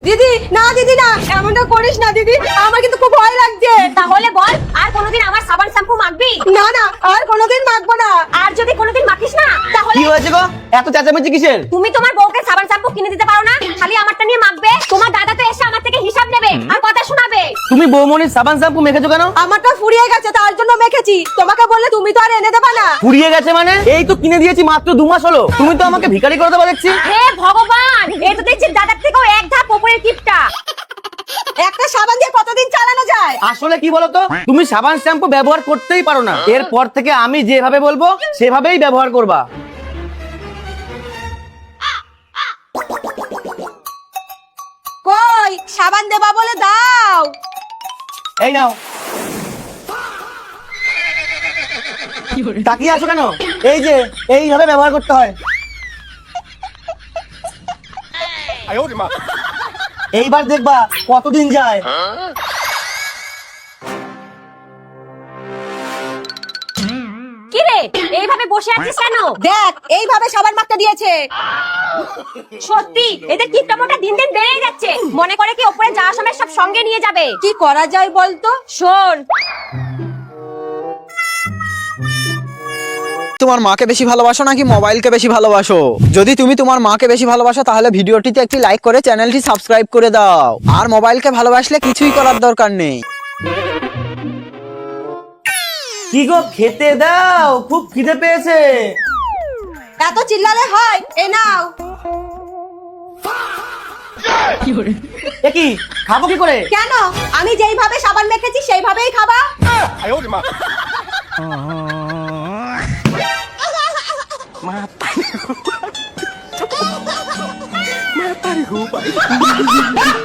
দিদি না দিদি না, এমনটা করিস না দিদি, আমার কিন্তু খুব ভয় লাগছে। তাহলে বল, আর কোনোদিন আমার সাবান শ্যাম্পু মাখবি? না না, আর কোনোদিন মাখবো না। আর যদি কোনোদিন মাখিস না তাহলে কি হয়েছে গো, এত চেঁচামেচি কিসের? তুমি তোমার বউকে সাবান শ্যাম্পু কিনে দিতে পারো না? খালি আমারটা নিয়ে মাখবে। তোমার দাদা তো এসে আমার থেকে হিসাব নেবে আর কথা শোনাবে। তুমি বৌমনির সাবান শ্যাম্পু মেখেছো কেন? আমারটা ফুরিয়ে গেছে, তার জন্য মেখেছি। তোমাকে বললে তুমি তো আর এনে দেবে না। ফুরিয়ে গেছে মানে? এই তো কিনে দিয়েছি মাত্র 2 মাস হলো, তুমি তো আমাকে ভিখারি করে দেবা দেখছি। হে ভগবান, এই তো দেখছি দাদার থেকেও এক ধাপ উপরের কিপটা। একটা সাবান দিয়ে কতদিন চালানো যায়? আসলে কি বলতো, তুমি সাবান শ্যাম্পু ব্যবহার করতেই পারো না। এরপর থেকে আমি যেভাবে বলবো সেভাবেই ব্যবহার করবা। কই সাবান দেবা বলে দাও। এই নাও। তাকিয়ে আছো কেন? এই যে এইভাবে ব্যবহার করতে হয়। এইবার দেখবা কতদিন যায়। কি রে, এইভাবে বসে আছিস কেন? দেখ এইভাবে সাবান মাখতে দিয়েছে। সত্যি এদের কিপটামোটা দিন দিন বেড়েই যাচ্ছে। মনে করে কি ওপরে যাওয়ার সময় সব সঙ্গে নিয়ে যাবে। কি করা যায় বলতো? শোন, তোমার মাকে বেশি ভালোবাসো নাকি মোবাইলকে বেশি ভালোবাসো? যদি তুমি তোমার মাকে বেশি ভালোবাসো তাহলে ভিডিওটিতে একটি লাইক করে চ্যানেলটি সাবস্ক্রাইব করে দাও। আর মোবাইলকে ভালোবাসলে কিছুই করার দরকার নেই। কি গো, খেতে দাও, খুব খিদে পেয়েছে। এত চিল্লালে হয়? এ নাও। এ কি, খাবো কি করে? কেন? আমি যেইভাবে সাবান মেখেছি সেইভাবেই খাবা। মা